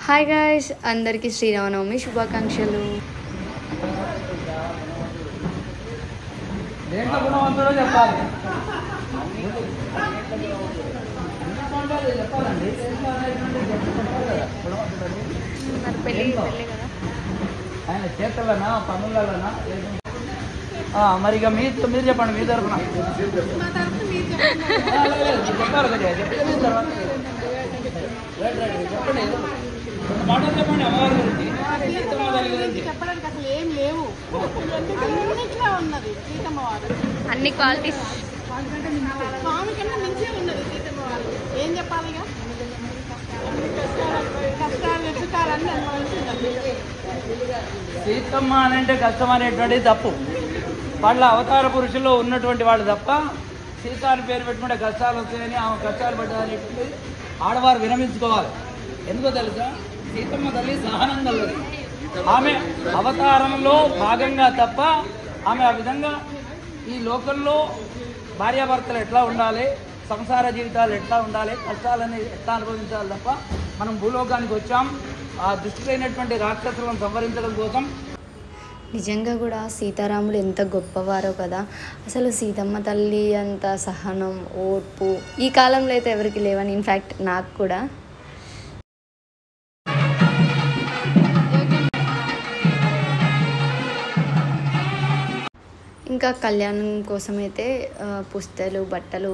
Hi guys, అందరికీ శ్రీరామనవమి శుభాకాంక్షలు. ఆయన చేతులనా పనులనా మరి ఇక మీరు చెప్పండి, మీ తరఫున చెప్పారు కదా, చెప్పిన తర్వాత చెప్పండి, మాటలు చెప్పండి. అమ్మవారి గురించి చెప్పడానికి అసలు ఏం లేవు, అన్నిట్లో ఉన్నది సీతమ్మవారు. అన్ని క్వాలిటీస్ స్వామి కన్నా మించే ఉన్నది సీతమ్మవారు. ఏం చెప్పాలి ఇక, కష్టాలు ఎదుగుతారని అనుభవించున్నది. సీతమ్మ అని అంటే కష్టం అనేటువంటిది తప్పు. వాళ్ళ అవతార పురుషుల్లో ఉన్నటువంటి వాళ్ళు తప్ప సీత అని పేరు పెట్టుకుంటే కష్టాలు వస్తాయని, ఆమె కష్టాలు పడ్డారనేటువంటి ఆడవారు విరమించుకోవాలి. ఎందుకో తెలుసా, సీతమ్మ తల్లి సహనం కలది. ఆమె అవతారంలో భాగంగా తప్ప ఆమె ఆ విధంగా ఈ లోకంలో భార్యాభర్తలు ఎట్లా ఉండాలి, సంసార జీవితాలు ఎట్లా ఉండాలి, కష్టాలని ఎట్లా అనుభవించాలి తప్ప మనం భూలోకానికి వచ్చాం ఆ దుష్టులైనటువంటి రాక్షసులను సంహరించడం కోసం. నిజంగా కూడా సీతారాముడు ఎంత గొప్పవారో కదా. అసలు సీతమ్మ తల్లి అంత సహనం, ఓర్పు ఈ కాలంలో అయితే ఎవరికి లేవని, ఇన్ఫ్యాక్ట్ నాకు కూడా. ఇంకా కళ్యాణం కోసం అయితే పుస్తలు, బట్టలు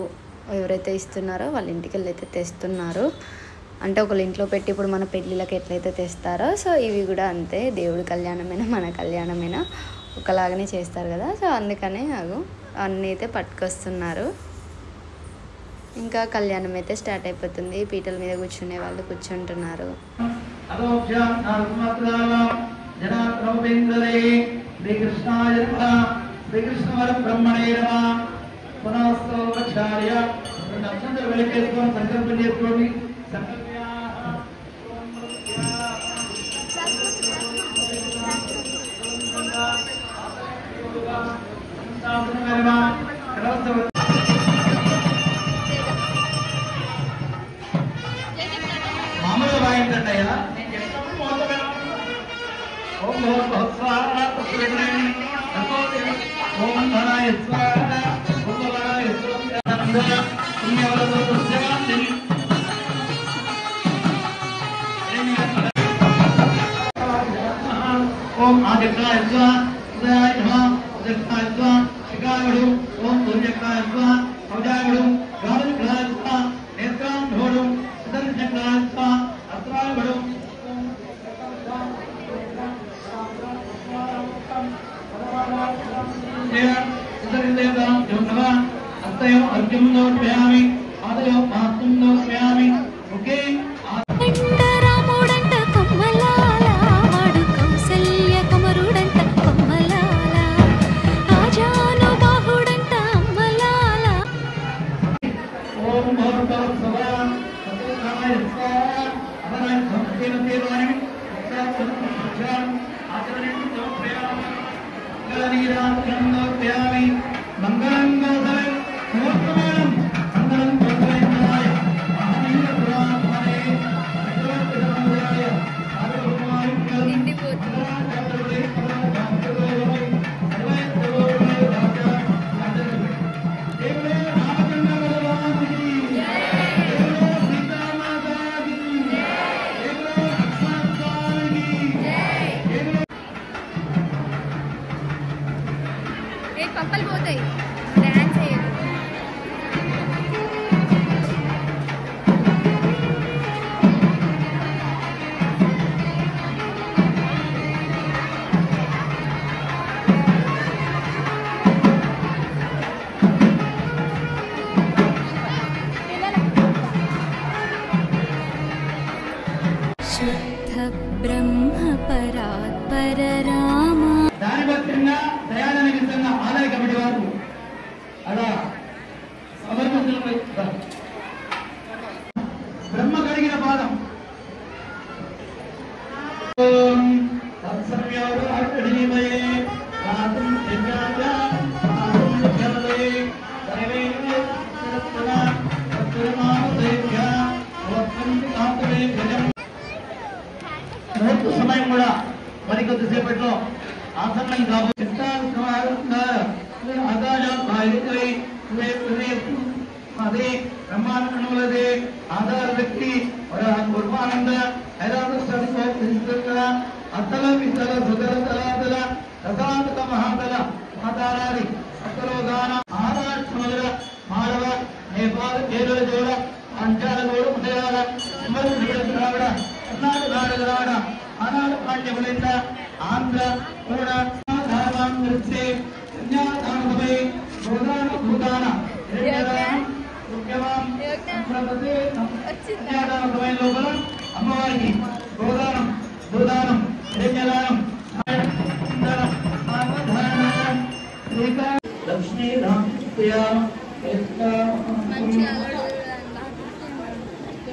ఎవరైతే ఇస్తున్నారో వాళ్ళ ఇంటికి వెళ్ళి అయితే తెస్తున్నారు. అంటే ఒకళ్ళ ఇంట్లో పెట్టి ఇప్పుడు మన పెళ్ళిళ్ళకి ఎట్లయితే తెస్తారో, సో ఇవి కూడా అంతే. దేవుడి కళ్యాణమైనా మన కళ్యాణమైనా ఒకలాగానే చేస్తారు కదా. సో అందుకనే అన్నీ అయితే పట్టుకొస్తున్నారు. ఇంకా కళ్యాణం అయితే స్టార్ట్ అయిపోతుంది. పీటల మీద కూర్చునే వాళ్ళు కూర్చుంటున్నారు. సంకల్పం చేసుకోండి. మామూలుగా వాయించండి అయ్యా, నేను చెప్పినప్పుడు ఓం ధనాయ స్వాహ, ఓం ధనాయ స్వాహ, ఓం ఆదిత్యాయ స్వాహ, ఉదయాయ నమః, ఉదయాయ స్వాహ, శిఖాయుడు, ఓం సూర్యకాయ స్వాహ, అవజాయుడు, గాలుకాయ స్వాహ, నేత్రాంధోడు, సుదర్శకాయ స్వాహ, అస్త్రాయుడు, హస్తయో అర్ఘ్యం సమర్పయామి, పాదయో పాత్రం సమర్పయామి. ఓకే, పప్పలు పోతాయి, డాన్స్ చేయాలి. శుద్ధ బ్రహ్మ పరాత్పర రామ. దాని భక్తంగా దయాదానికి విధంగా ఆలయ కమిటీ వారు అలా సమర్పించడంపై బ్రహ్మ కడిగిన పాదం. సమయం కూడా మరికొద్దిసేపట్లో ఆసన్నం కాబోతుంది అదే బ్రహ్మాండములదే ఆధార వ్యక్తి పూర్వానంద అతల వితల సుతల తలాతల రసాతల మహాతల మాతారాది సకలోదాన మహారాష్ట్రముల మాళవ నేపాల కేరళ జోడ పంచాల గోడ మలయాళ ద్రావిడ కర్ణాటక ద్రావిడ ఆనాడు పాండ్యములింద ఆంధ్ర కూడా నృత్యే కన్యాదానమై గోదాన భూదాన కన్యాదాన లోపల అమ్మవారికి గోదానం భూదానం హిరణ్యదానం లక్ష్మీ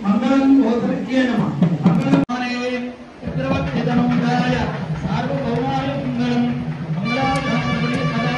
మంగళం గోత్రజ్ఞే నమః మంగళమానే చక్రవర్తిధనుండాయ సార్వభౌమాయ మంగళం మంగళాధారణే సదా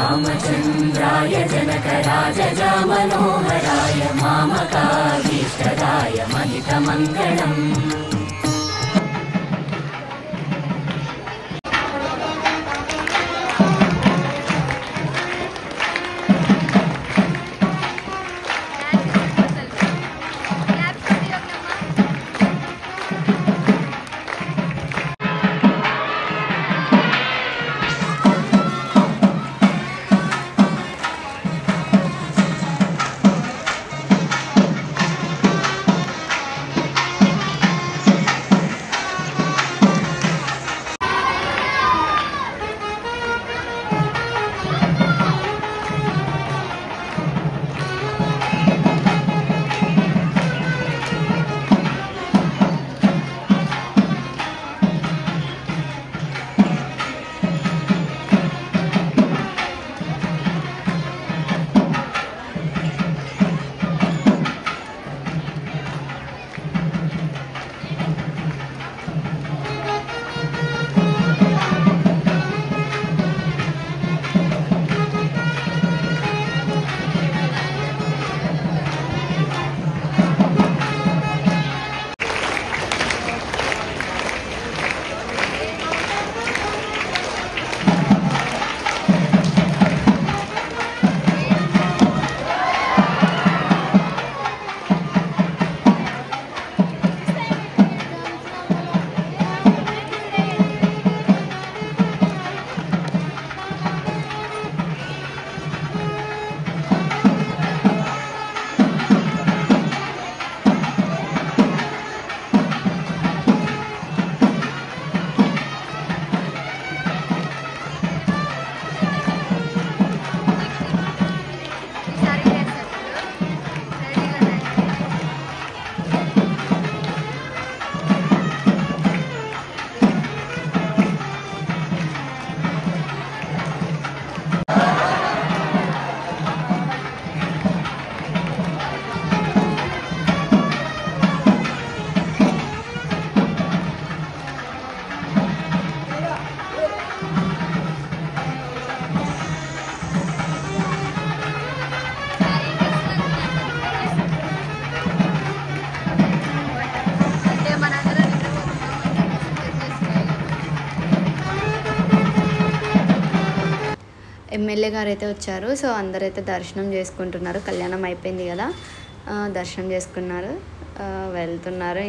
रामचन्द्राय जनकराजजा मनोहराय मामकाभीष्टदाय महितमङ्गलम् ఎమ్మెల్యే గారు అయితే వచ్చారు. సో అందరైతే దర్శనం చేసుకుంటున్నారు. కళ్యాణం అయిపోయింది కదా, దర్శనం చేసుకున్నారు, వెళ్తున్నారు.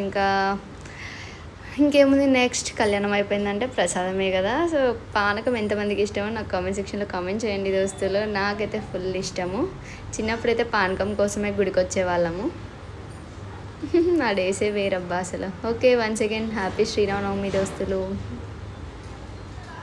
ఇంకేముంది, నెక్స్ట్ కళ్యాణం అయిపోయిందంటే ప్రసాదమే కదా. సో పానకం ఎంతమందికి ఇష్టమో నాకు కామెంట్ సెక్షన్లో కామెంట్ చేయండి దోస్తులు. నాకైతే ఫుల్ ఇష్టము. చిన్నప్పుడైతే పానకం కోసమే గుడికి వచ్చేవాళ్ళము. నా డేసే వేరబ్బా అసలు. Okay, once again happy Sri Rama Navami దోస్తులు.